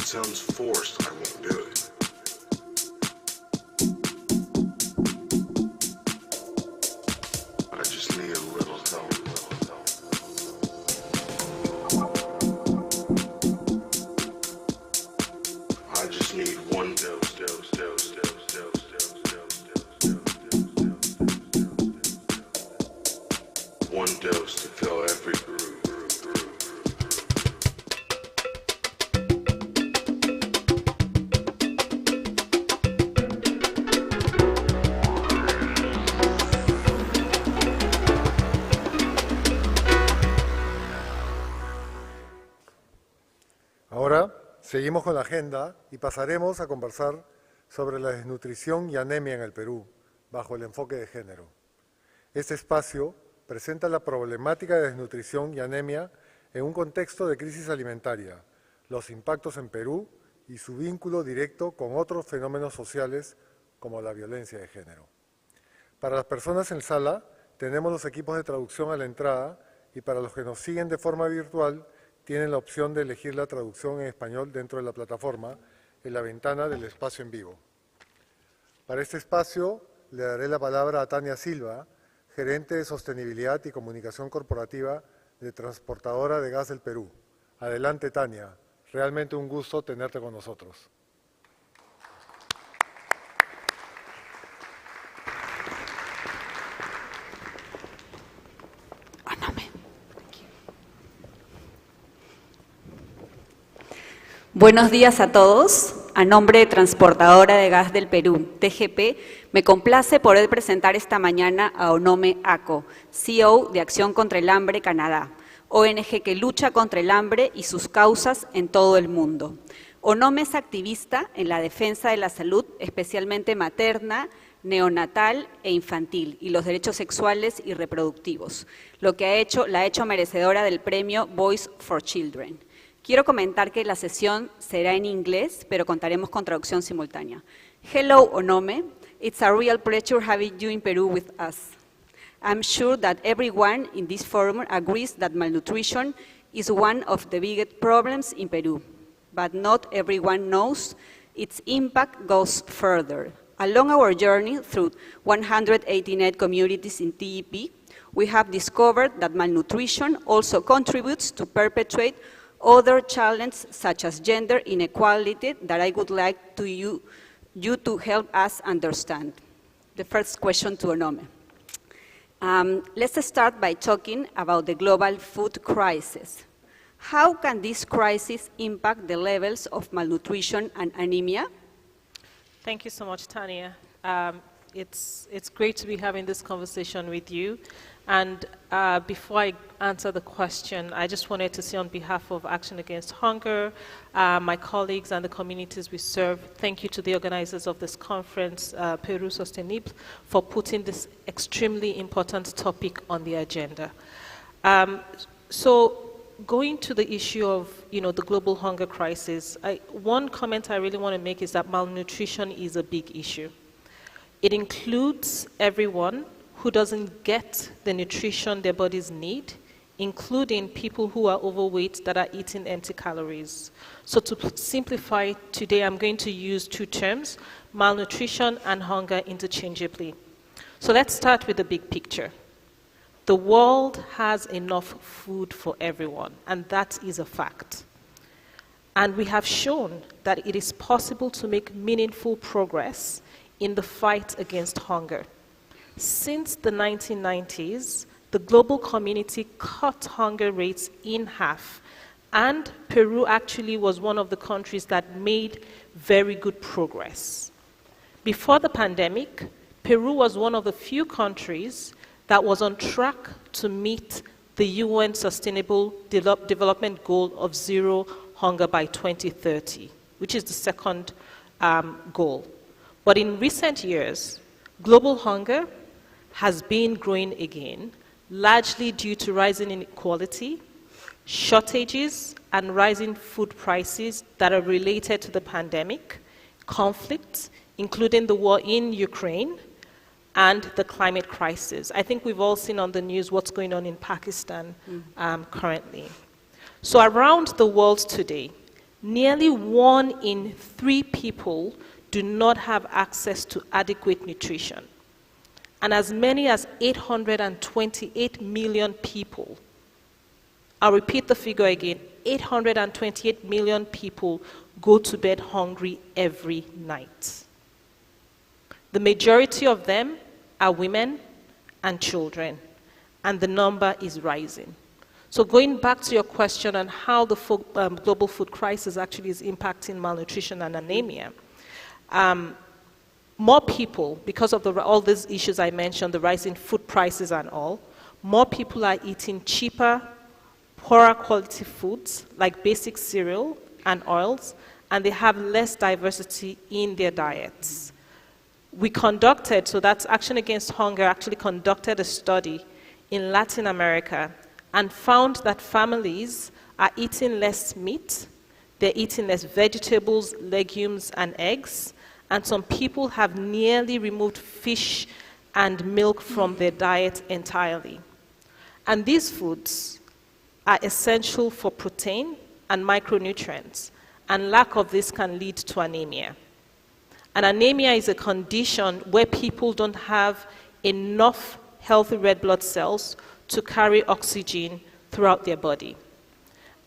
sounds forced, I won't do it. I just need a little help. I just need one dose. One dose to fill every groove. Ahora seguimos con la agenda y pasaremos a conversar sobre la desnutrición y anemia en el Perú, bajo el enfoque de género. Este espacio presenta la problemática de desnutrición y anemia en un contexto de crisis alimentaria, los impactos en Perú y su vínculo directo con otros fenómenos sociales como la violencia de género. Para las personas en sala, tenemos los equipos de traducción a la entrada y para los que nos siguen de forma virtual, tienen la opción de elegir la traducción en español dentro de la plataforma en la ventana del espacio en vivo. Para este espacio, le daré la palabra a Tania Silva, Gerente de Sostenibilidad y Comunicación Corporativa de Transportadora de Gas del Perú. Adelante, Tania. Realmente un gusto tenerte con nosotros. Onome. Buenos días a todos. A nombre de Transportadora de Gas del Perú, TGP, me complace poder presentar esta mañana a Onome Ako, CEO de Acción contra el Hambre Canadá, ONG que lucha contra el hambre y sus causas en todo el mundo. Onome es activista en la defensa de la salud, especialmente materna, neonatal e infantil, y los derechos sexuales y reproductivos, lo que la ha hecho merecedora del premio Voice for Children. Quiero comentar que la sesión será en inglés, pero contaremos con traducción simultánea. Hello, Onome. It's a real pleasure having you in Peru with us. I'm sure that everyone in this forum agrees that malnutrition is one of the biggest problems in Peru, but not everyone knows its impact goes further. Along our journey through 189 communities in TEP, we have discovered that malnutrition also contributes to perpetuate other challenges such as gender inequality that I would like you to help us understand. The first question to Onome. Let's start by talking about the global food crisis. How can this crisis impact the levels of malnutrition and anemia? Thank you so much, Tania. It's great to be having this conversation with you. And before I answer the question, I just wanted to say on behalf of Action Against Hunger, my colleagues and the communities we serve, thank you to the organizers of this conference, Perú Sostenible, for putting this extremely important topic on the agenda. So going to the issue of the global hunger crisis, one comment I really want to make is that malnutrition is a big issue. It includes everyone who doesn't get the nutrition their bodies need, including people who are overweight that are eating empty calories. So to simplify, today I'm going to use two terms, malnutrition and hunger interchangeably. So let's start with the big picture. The world has enough food for everyone, and that is a fact. And we have shown that it is possible to make meaningful progress in the fight against hunger. Since the 1990s, the global community cut hunger rates in half, and Peru actually was one of the countries that made very good progress. Before the pandemic, Peru was one of the few countries that was on track to meet the UN Sustainable Development Goal of zero hunger by 2030, which is the second goal. But in recent years, global hunger has been growing again, largely due to rising inequality, shortages, and rising food prices that are related to the pandemic, conflicts, including the war in Ukraine, and the climate crisis. I think we've all seen on the news what's going on in Pakistan currently. So around the world today, nearly 1 in 3 people do not have access to adequate nutrition. And as many as 828 million people, I'll repeat the figure again, 828 million people go to bed hungry every night. The majority of them are women and children, and the number is rising. So going back to your question on how the global food crisis actually is impacting malnutrition and anemia, more people, because of all these issues I mentioned, the rising food prices and all, more people are eating cheaper, poorer quality foods like basic cereal and oils, and they have less diversity in their diets. We conducted, so that's Action Against Hunger, actually conducted a study in Latin America and found that families are eating less meat, they're eating less vegetables, legumes, and eggs, and some people have nearly removed fish and milk from their diet entirely. And these foods are essential for protein and micronutrients, and lack of this can lead to anemia. And anemia is a condition where people don't have enough healthy red blood cells to carry oxygen throughout their body.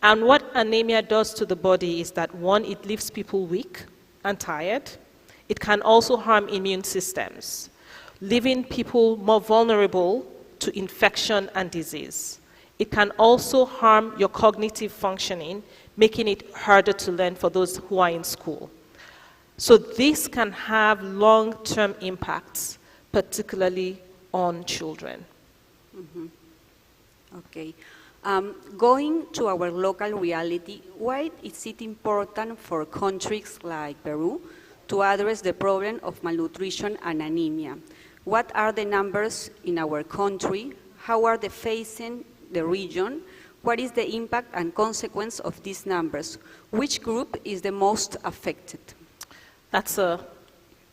And what anemia does to the body is that, one, it leaves people weak and tired. It can also harm immune systems, leaving people more vulnerable to infection and disease. It can also harm your cognitive functioning, making it harder to learn for those who are in school. So this can have long-term impacts, particularly on children. Mm-hmm. Okay. Going to our local reality, why is it important for countries like Peru to address the problem of malnutrition and anemia? What are the numbers in our country? How are they facing the region? What is the impact and consequence of these numbers? Which group is the most affected? That's a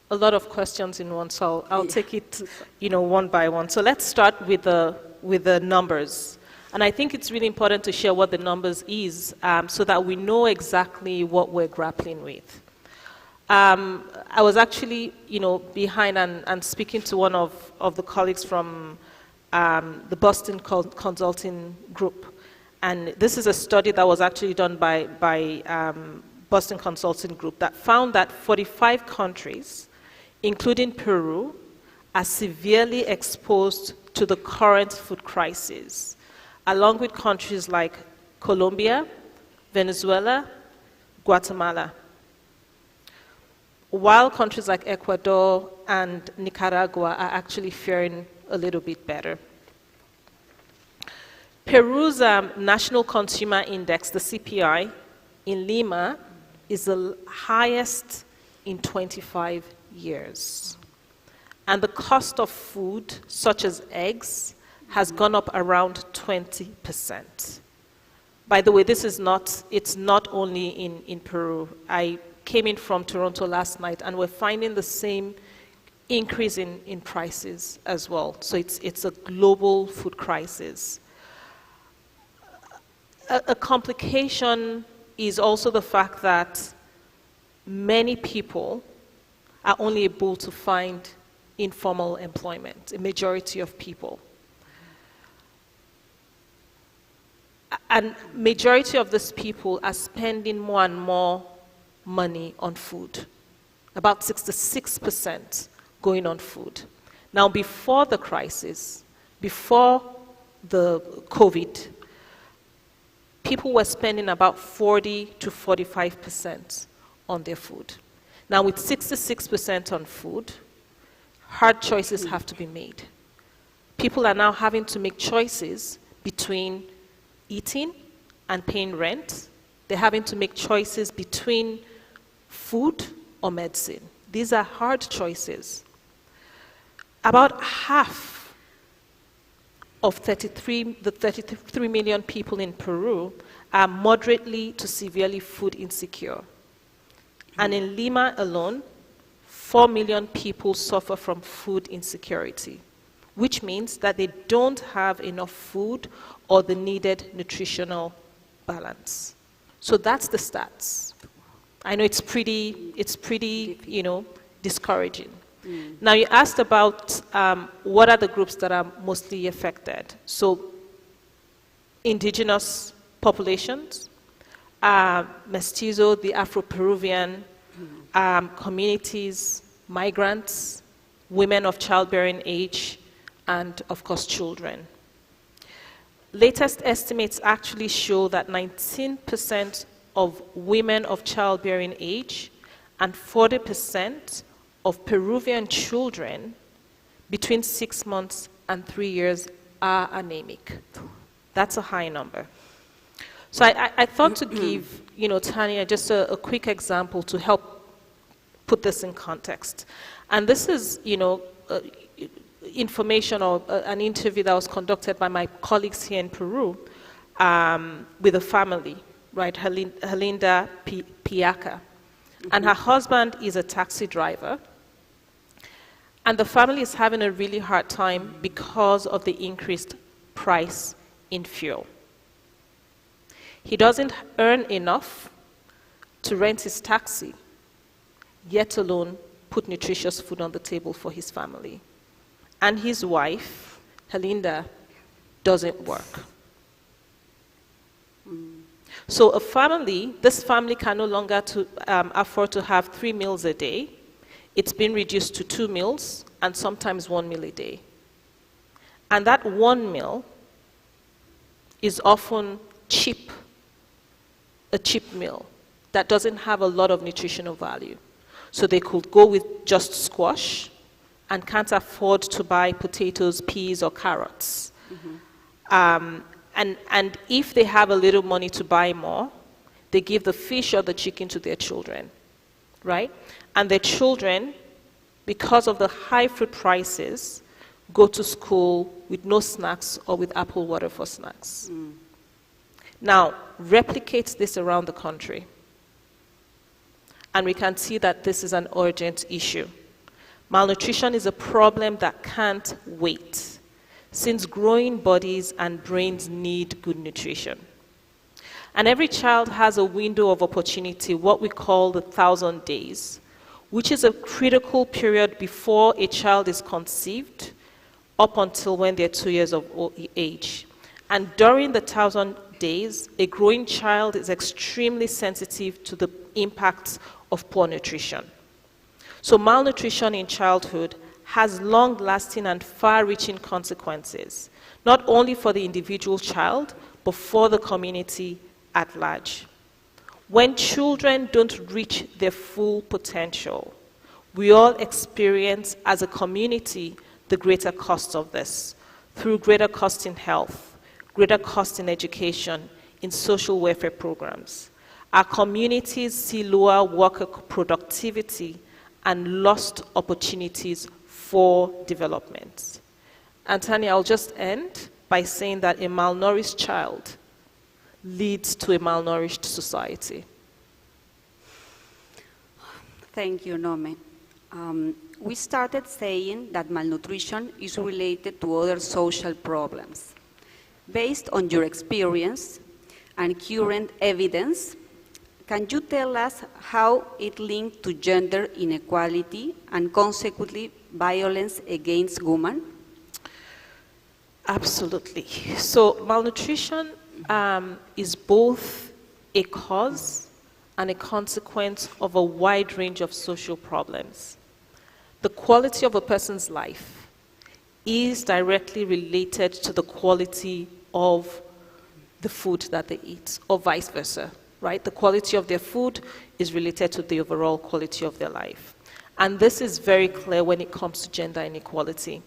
lot of questions in one, so I'll take it, one by one. So let's start with the numbers. And I think it's really important to share what the numbers is so that we know exactly what we're grappling with. I was actually, behind and speaking to one of the colleagues from the Boston Consulting Group. And this is a study that was actually done by Boston Consulting Group that found that 45 countries, including Peru, are severely exposed to the current food crisis, along with countries like Colombia, Venezuela, Guatemala. While countries like Ecuador and Nicaragua are actually faring a little bit better. Peru's National Consumer Index, the CPI, in Lima is the highest in 25 years. And the cost of food, such as eggs, has gone up around 20%. By the way, it's not only in Peru. I came in from Toronto last night, and we're finding the same increase in prices as well. So it's a global food crisis. A complication is also the fact that many people are only able to find informal employment, a majority of people. And majority of these people are spending more and more money on food, about 66% going on food. Now, before the crisis, before the COVID, people were spending about 40 to 45% on their food. Now, with 66% on food, hard choices have to be made. People are now having to make choices between eating and paying rent. They're having to make choices between food or medicine. These are hard choices. About half of the 33 million people in Peru are moderately to severely food insecure. And in Lima alone, 4 million people suffer from food insecurity, which means that they don't have enough food or the needed nutritional balance. So that's the stats. I know it's pretty, discouraging. Now, you asked about what are the groups that are mostly affected. So, indigenous populations, mestizo, the Afro-Peruvian communities, migrants, women of childbearing age, and of course children. Latest estimates actually show that 19% of women of childbearing age and 40% of Peruvian children between 6 months and 3 years are anemic. That's a high number. So I thought to give, Tania, just a quick example to help put this in context. And this is, information or an interview that was conducted by my colleagues here in Peru with a family, right, Helinda Piaca. And her husband is a taxi driver. And the family is having a really hard time because of the increased price in fuel. He doesn't earn enough to rent his taxi, yet alone put nutritious food on the table for his family. And his wife, Helinda, doesn't work. So this family can no longer afford to have 3 meals a day. It's been reduced to 2 meals and sometimes 1 meal a day. And that 1 meal is often a cheap meal that doesn't have a lot of nutritional value. So they could go with just squash and can't afford to buy potatoes, peas, or carrots. And if they have a little money to buy more, they give the fish or the chicken to their children, right? And their children, because of the high food prices, go to school with no snacks or with apple water for snacks. Now, replicate this around the country. And we can see that this is an urgent issue. Malnutrition is a problem that can't wait, since growing bodies and brains need good nutrition. And every child has a window of opportunity, what we call the 1,000 days, which is a critical period before a child is conceived up until when they're 2 years of age. And during the 1,000 days, a growing child is extremely sensitive to the impacts of poor nutrition. So malnutrition in childhood has long-lasting and far-reaching consequences, not only for the individual child, but for the community at large. When children don't reach their full potential, we all experience as a community the greater cost of this, through greater cost in health, greater cost in education, in social welfare programs. Our communities see lower worker productivity and lost opportunities for development. And Tania, I'll just end by saying that a malnourished child leads to a malnourished society. Thank you, Onome. We started saying that malnutrition is related to other social problems. Based on your experience and current evidence, can you tell us how it linked to gender inequality and consequently violence against women? Absolutely. So malnutrition is both a cause and a consequence of a wide range of social problems. The quality of a person's life is directly related to the quality of the food that they eat, or vice versa, right? The quality of their food is related to the overall quality of their life. And this is very clear when it comes to gender inequality.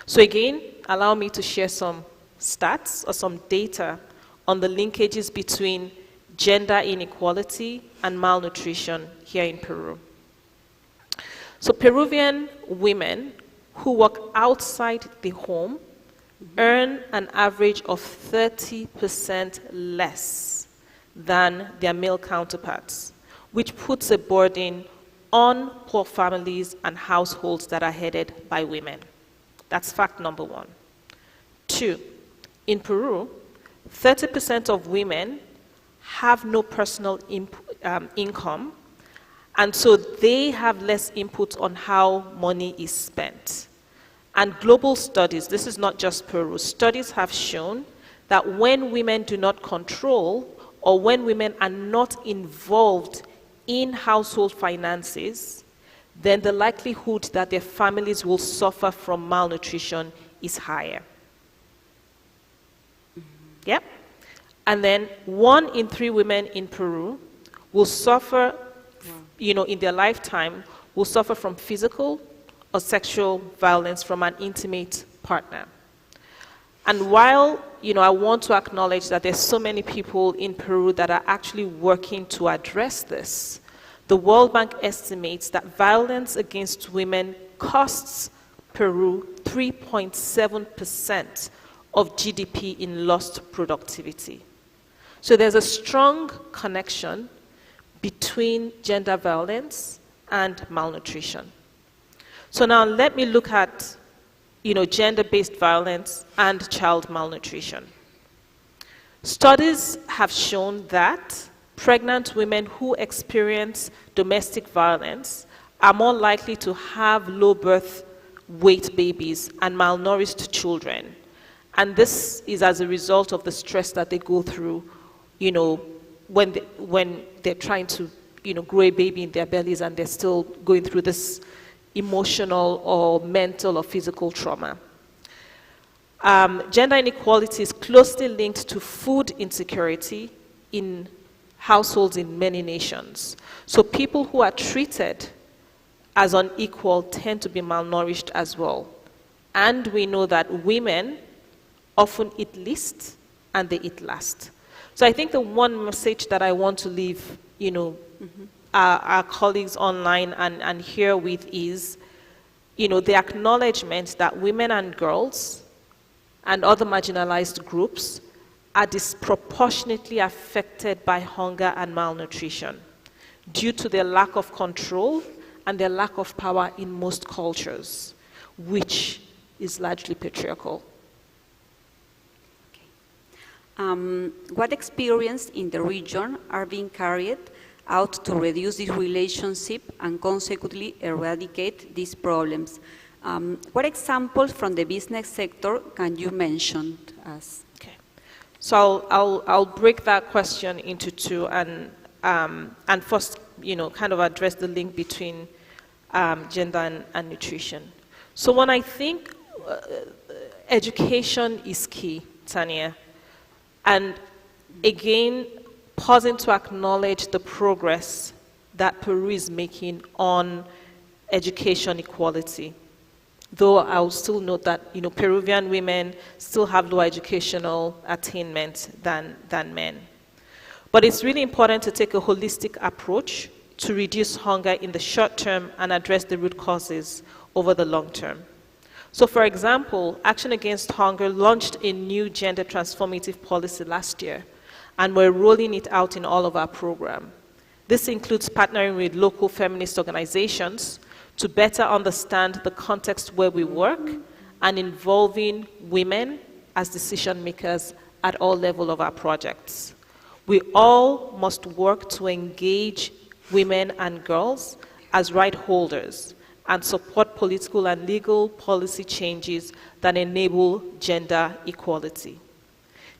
So again, allow me to share some stats or some data on the linkages between gender inequality and malnutrition here in Peru. So Peruvian women who work outside the home earn an average of 30% less than their male counterparts, which puts a burden on poor families and households that are headed by women. That's fact number one. 2, in Peru, 30% of women have no personal income, and so they have less input on how money is spent. And global studies, this is not just Peru, studies have shown that when women do not control, or when women are not involved in household finances, then the likelihood that their families will suffer from malnutrition is higher. Yep. And then 1 in 3 women in Peru will suffer, in their lifetime, will suffer from physical or sexual violence from an intimate partner. And while, I want to acknowledge that there's so many people in Peru that are actually working to address this, the World Bank estimates that violence against women costs Peru 3.7% of GDP in lost productivity. So there's a strong connection between gender violence and malnutrition. So now let me look at, gender-based violence and child malnutrition. Studies have shown that pregnant women who experience domestic violence are more likely to have low birth weight babies and malnourished children. And this is as a result of the stress that they go through, when they're trying to, grow a baby in their bellies and they're still going through this emotional or mental or physical trauma. Gender inequality is closely linked to food insecurity in households in many nations. So people who are treated as unequal tend to be malnourished as well. And we know that women often eat least and they eat last. So I think the one message that I want to leave, our colleagues online and here with is, the acknowledgement that women and girls and other marginalized groups are disproportionately affected by hunger and malnutrition due to their lack of control and their lack of power in most cultures, which is largely patriarchal. What experience in the region are being carried out to reduce this relationship and consequently eradicate these problems? What examples from the business sector can you mention to us? Okay, so I'll break that question into two and first, kind of address the link between gender and nutrition. So when I think education is key, Tania, and again, pausing to acknowledge the progress that Peru is making on education equality. Though I'll still note that, Peruvian women still have lower educational attainment than men. But it's really important to take a holistic approach to reduce hunger in the short term and address the root causes over the long term. So for example, Action Against Hunger launched a new gender transformative policy last year, and we're rolling it out in all of our programs. This includes partnering with local feminist organizations to better understand the context where we work and involving women as decision makers at all levels of our projects. We all must work to engage women and girls as right holders and support political and legal policy changes that enable gender equality.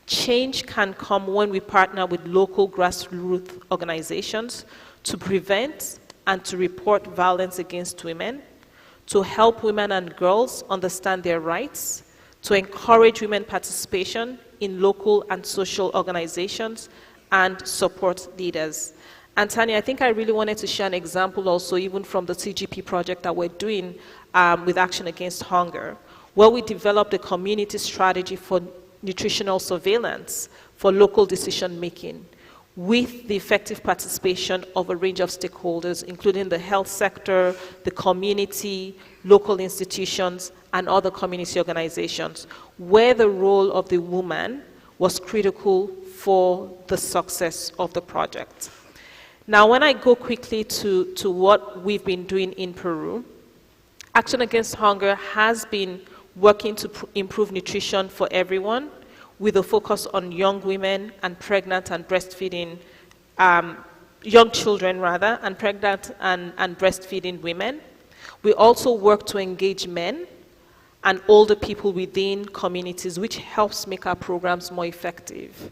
Change can come when we partner with local grassroots organizations to prevent and to report violence against women, to help women and girls understand their rights, to encourage women participation in local and social organizations, and support leaders. And Tanya, I think I really wanted to share an example also even from the CGP project that we're doing with Action Against Hunger, where we developed a community strategy for nutritional surveillance for local decision making with the effective participation of a range of stakeholders, including the health sector, the community, local institutions, and other community organizations, where the role of the woman was critical for the success of the project. Now, when I go quickly to what we've been doing in Peru, Action Against Hunger has been working to improve nutrition for everyone with a focus on young women and pregnant and breastfeeding, young children rather, and pregnant and breastfeeding women. We also work to engage men and older people within communities, which helps make our programs more effective.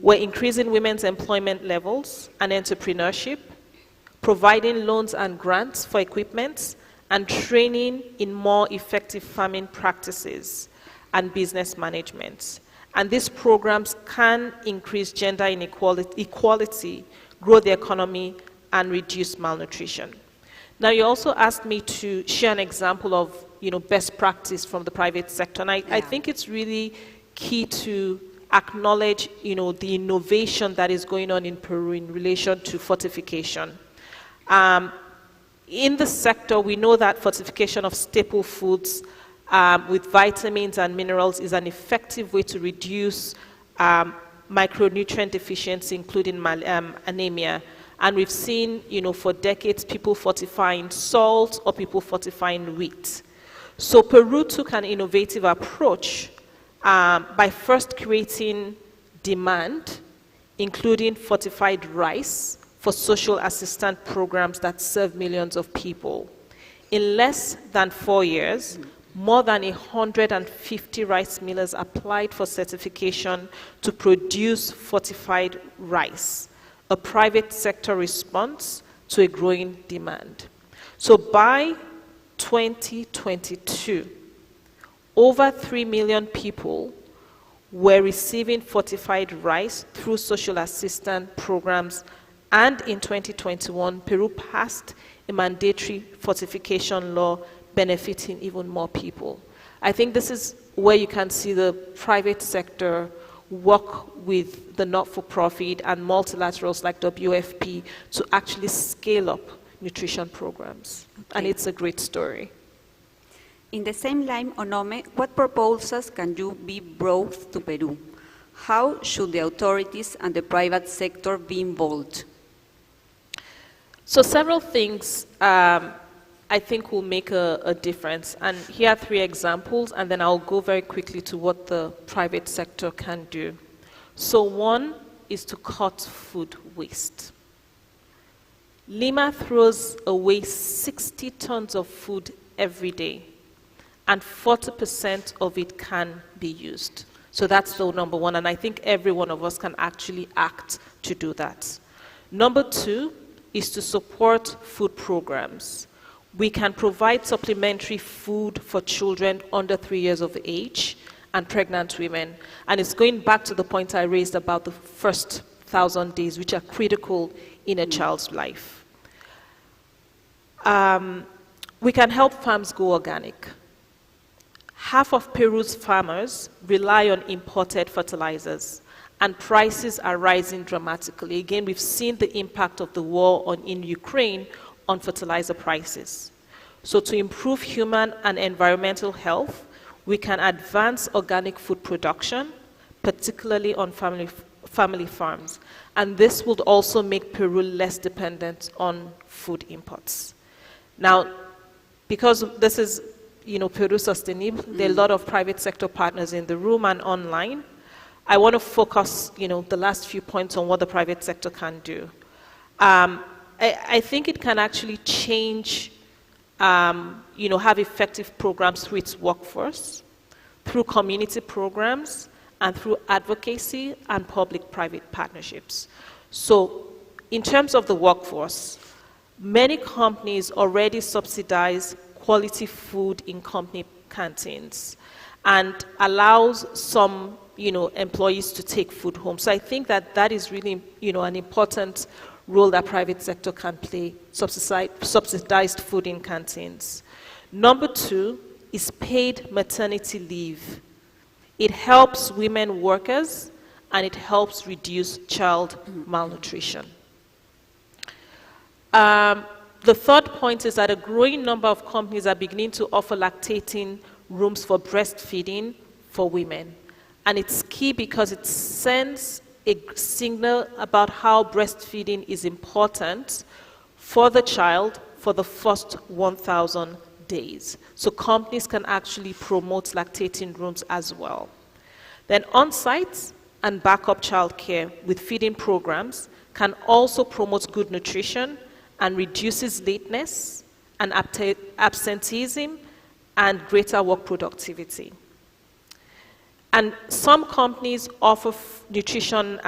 We're increasing women's employment levels and entrepreneurship, providing loans and grants for equipment, and training in more effective farming practices and business management. And these programs can increase gender equality, grow the economy, and reduce malnutrition. Now, you also asked me to share an example of best practice from the private sector. And I think it's really key to acknowledge the innovation that is going on in Peru in relation to fortification. In the sector, we know that fortification of staple foods with vitamins and minerals is an effective way to reduce micronutrient deficiency, including anemia. And we've seen, for decades, people fortifying salt or people fortifying wheat. So Peru took an innovative approach by first creating demand, including fortified rice for social assistance programs that serve millions of people. In less than 4 years, more than 150 rice millers applied for certification to produce fortified rice, a private sector response to a growing demand. So by 2022, over 3 million people were receiving fortified rice through social assistance programs, and in 2021, Peru passed a mandatory fortification law benefiting even more people. I think this is where you can see the private sector work with the not-for-profit and multilaterals like WFP to actually scale up nutrition programs. Okay. And it's a great story. In the same line, Onome, what proposals can you be brought to Peru? How should the authorities and the private sector be involved? So several things I think will make a difference. And here are 3 examples, and then I'll go very quickly to what the private sector can do. So one is to cut food waste. Lima throws away 60 tons of food every day, and 40% of it can be used. So that's the number one, and I think every one of us can actually act to do that. Number 2 is to support food programs. We can provide supplementary food for children under 3 years of age and pregnant women. And it's going back to the point I raised about the first 1,000 days, which are critical in a child's life. We can help farms go organic. Half of Peru's farmers rely on imported fertilizers, and prices are rising dramatically. Again, we've seen the impact of the war in Ukraine on fertilizer prices. So to improve human and environmental health, we can advance organic food production, particularly on family farms. And this would also make Peru less dependent on food imports. Now, because this is, Peru Sostenible, there are a lot of private sector partners in the room and online. I want to focus, the last few points on what the private sector can do. I think it can actually change, have effective programs through its workforce, through community programs, and through advocacy and public-private partnerships. So in terms of the workforce, many companies already subsidize quality food in company canteens and allows some, employees to take food home. So I think that is really, an important role that private sector can play, subsidized food in canteens. Number 2 is paid maternity leave. It helps women workers, and it helps reduce child malnutrition. The third point is that a growing number of companies are beginning to offer lactating rooms for breastfeeding for women. And it's key because it sends a signal about how breastfeeding is important for the child for the first 1,000 days. So companies can actually promote lactating rooms as well. Then on-site and backup childcare with feeding programs can also promote good nutrition and reduces lateness and absenteeism and greater work productivity. And some companies offer nutrition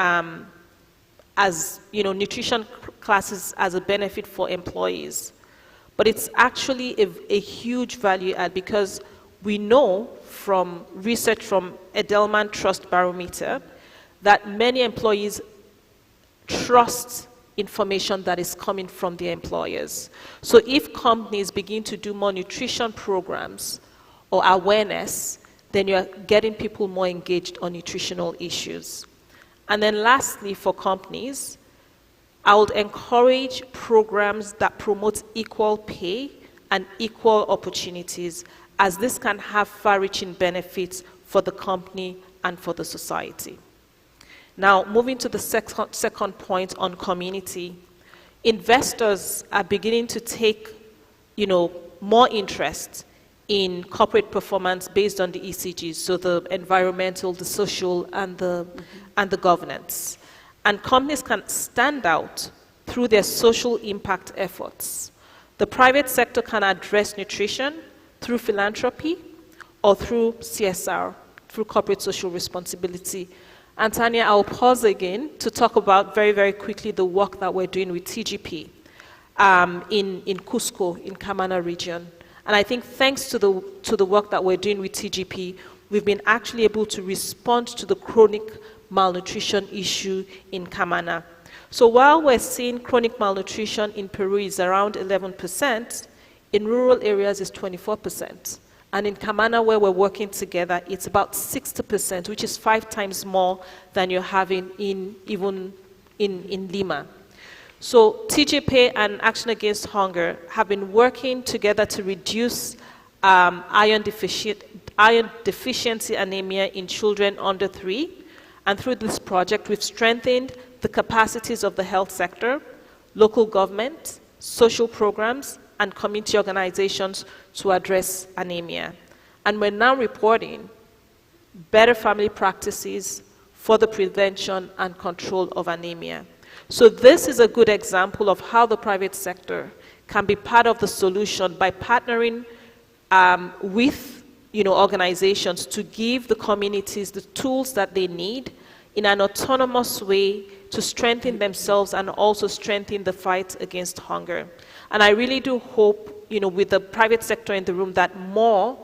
nutrition classes as a benefit for employees. But it's actually a huge value add, because we know from research from Edelman Trust Barometer that many employees trust information that is coming from their employers. So if companies begin to do more nutrition programs or awareness, then you're getting people more engaged on nutritional issues. And then lastly, for companies, I would encourage programs that promote equal pay and equal opportunities, as this can have far-reaching benefits for the company and for the society. Now, moving to the second point on community, investors are beginning to take, more interest in corporate performance based on the ECGs, so the environmental, the social, and the governance. And companies can stand out through their social impact efforts. The private sector can address nutrition through philanthropy or through CSR, through corporate social responsibility. And Tanya, I'll pause again to talk about very, very quickly the work that we're doing with TGP in Cusco, in Camana region. And I think thanks to the work that we're doing with TGP, we've been actually able to respond to the chronic malnutrition issue in Camana. So while we're seeing chronic malnutrition in Peru is around 11%, in rural areas it's 24%. And in Camana, where we're working together, it's about 60%, which is 5 times more than you're having in Lima. So TGP and Action Against Hunger have been working together to reduce iron deficiency anemia in children under 3. And through this project, we've strengthened the capacities of the health sector, local government, social programs, and community organizations to address anemia. And we're now reporting better family practices for the prevention and control of anemia. So this is a good example of how the private sector can be part of the solution by partnering with organizations to give the communities the tools that they need in an autonomous way to strengthen themselves and also strengthen the fight against hunger. And I really do hope, with the private sector in the room, that more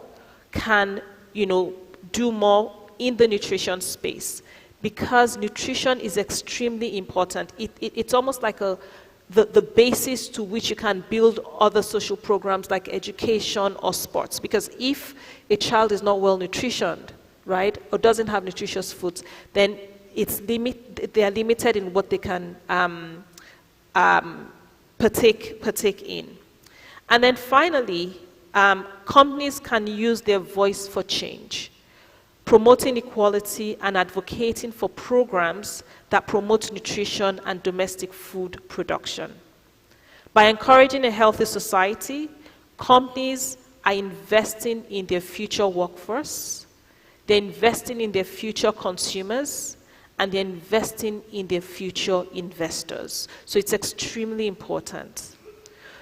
can, do more in the nutrition space, because nutrition is extremely important. It's almost like the basis to which you can build other social programs like education or sports. Because if a child is not well nutritioned, right, or doesn't have nutritious foods, then they are limited in what they can partake in. And then finally, companies can use their voice for change, promoting equality and advocating for programs that promote nutrition and domestic food production. By encouraging a healthy society, companies are investing in their future workforce, they're investing in their future consumers, and they're investing in their future investors. So it's extremely important.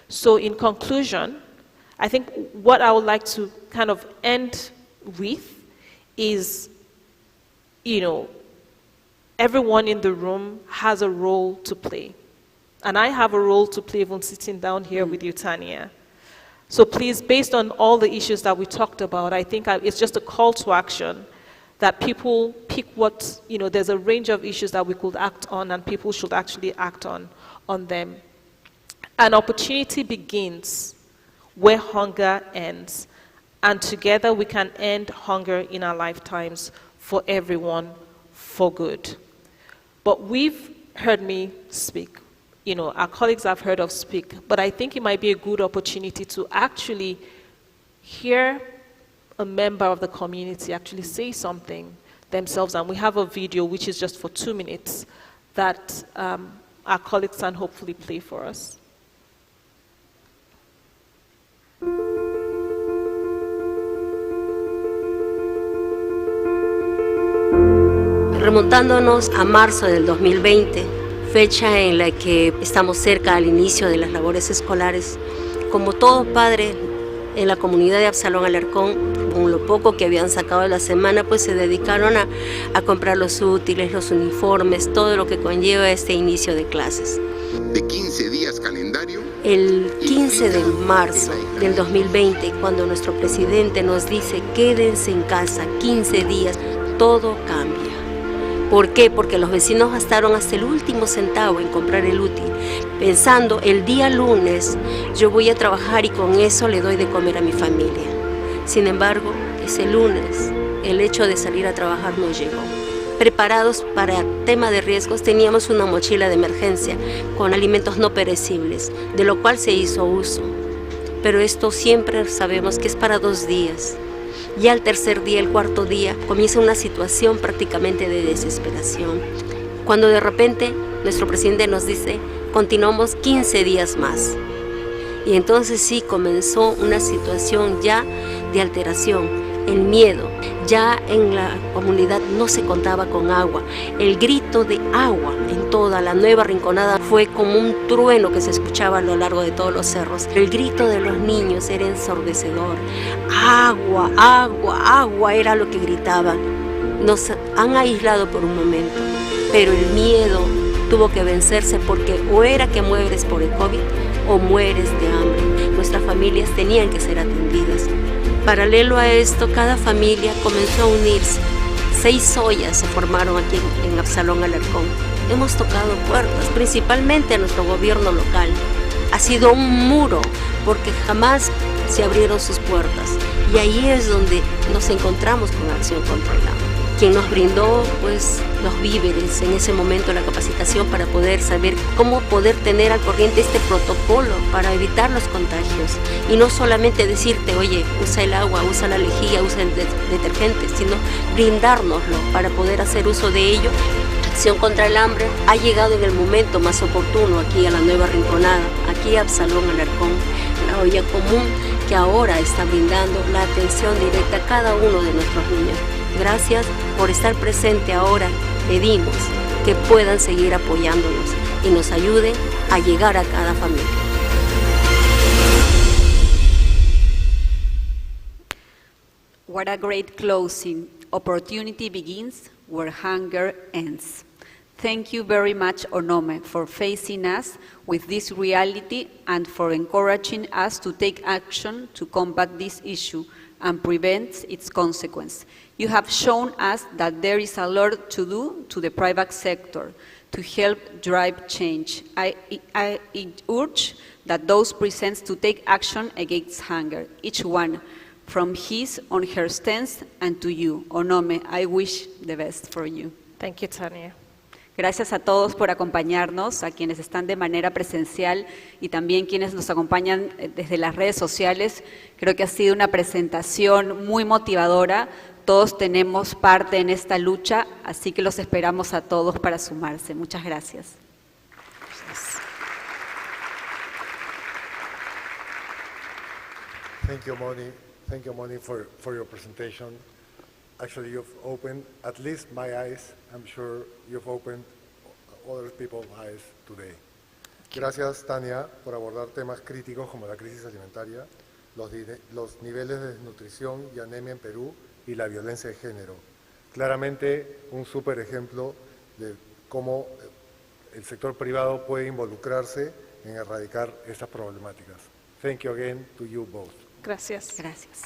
So in conclusion, I think what I would like to kind of end with is, everyone in the room has a role to play. And I have a role to play even sitting down here with you, Tania. So please, based on all the issues that we talked about, I think it's just a call to action that people pick what, there's a range of issues that we could act on, and people should actually act on them. An opportunity begins where hunger ends, and together we can end hunger in our lifetimes for everyone, for good. But we've heard me speak, our colleagues have heard us speak, but I think it might be a good opportunity to actually hear a member of the community actually say something themselves. And we have a video which is just for 2 minutes that our colleagues can hopefully play for us. Remontándonos a marzo del 2020, fecha en la que estamos cerca al inicio de las labores escolares, como todo padre en la comunidad de Absalón Alarcón, con lo poco que habían sacado de la semana, pues se dedicaron a comprar los útiles, los uniformes, todo lo que conlleva este inicio de clases. De 15 días calendario. El 15 de marzo del 2020, cuando nuestro presidente nos dice quédense en casa 15 días, todo cambia. ¿Por qué? Porque los vecinos gastaron hasta el último centavo en comprar el útil, pensando el día lunes yo voy a trabajar y con eso le doy de comer a mi familia. Sin embargo, ese lunes el hecho de salir a trabajar no llegó. Preparados para tema de riesgos, teníamos una mochila de emergencia con alimentos no perecibles, de lo cual se hizo uso. Pero esto siempre sabemos que es para 2 días. Ya al tercer día, el cuarto día, comienza una situación prácticamente de desesperación. Cuando de repente nuestro presidente nos dice, continuamos 15 días más. Y entonces sí comenzó una situación ya de alteración. El miedo, ya en la comunidad no se contaba con agua. El grito de agua en toda la nueva Rinconada fue como un trueno que se escuchaba a lo largo de todos los cerros. El grito de los niños era ensordecedor. Agua, agua, agua era lo que gritaban. Nos han aislado por un momento, pero el miedo tuvo que vencerse porque o era que mueres por el COVID o mueres de hambre. Nuestras familias tenían que ser atendidas. Paralelo a esto, cada familia comenzó a unirse. 6 ollas se formaron aquí en Absalón Alarcón. Hemos tocado puertas, principalmente a nuestro gobierno local. Ha sido un muro, porque jamás se abrieron sus puertas. Y ahí es donde nos encontramos con Acción contra el Hambre, quien nos brindó pues los víveres en ese momento, la capacitación para poder saber cómo poder tener al corriente este protocolo para evitar los contagios. Y no solamente decirte, oye, usa el agua, usa la lejía, usa el detergente, sino brindárnoslo para poder hacer uso de ello. Acción contra el Hambre ha llegado en el momento más oportuno aquí a la nueva Rinconada, aquí a Absalón Alarcón, la olla común que ahora está brindando la atención directa a cada uno de nuestros niños. Gracias por estar presente ahora. Pedimos que puedan seguir apoyándonos y nos ayuden a llegar a cada familia. What a great closing. Opportunity begins where hunger ends. Thank you very much, Onome, for facing us with this reality and for encouraging us to take action to combat this issue and prevent its consequence. You have shown us that there is a lot to do to the private sector to help drive change. I urge that those present to take action against hunger, each one from his or her stance, and to you, Onome, I wish the best for you. Thank you, Tania. Gracias a todos por acompañarnos, a quienes están de manera presencial y también quienes nos acompañan desde las redes sociales. Creo que ha sido una presentación muy motivadora. Todos tenemos parte en esta lucha, así que los esperamos a todos para sumarse. Muchas gracias. Thank you, Moni. Thank you, Moni, for your presentation. Actually, you've opened at least my eyes. I'm sure you've opened other people's eyes today. Gracias, Tania, por abordar temas críticos como la crisis alimentaria, los niveles de desnutrición y anemia en Perú y la violencia de género. Claramente, un súper ejemplo de cómo el sector privado puede involucrarse en erradicar estas problemáticas. Thank you again to you both. Gracias. Gracias.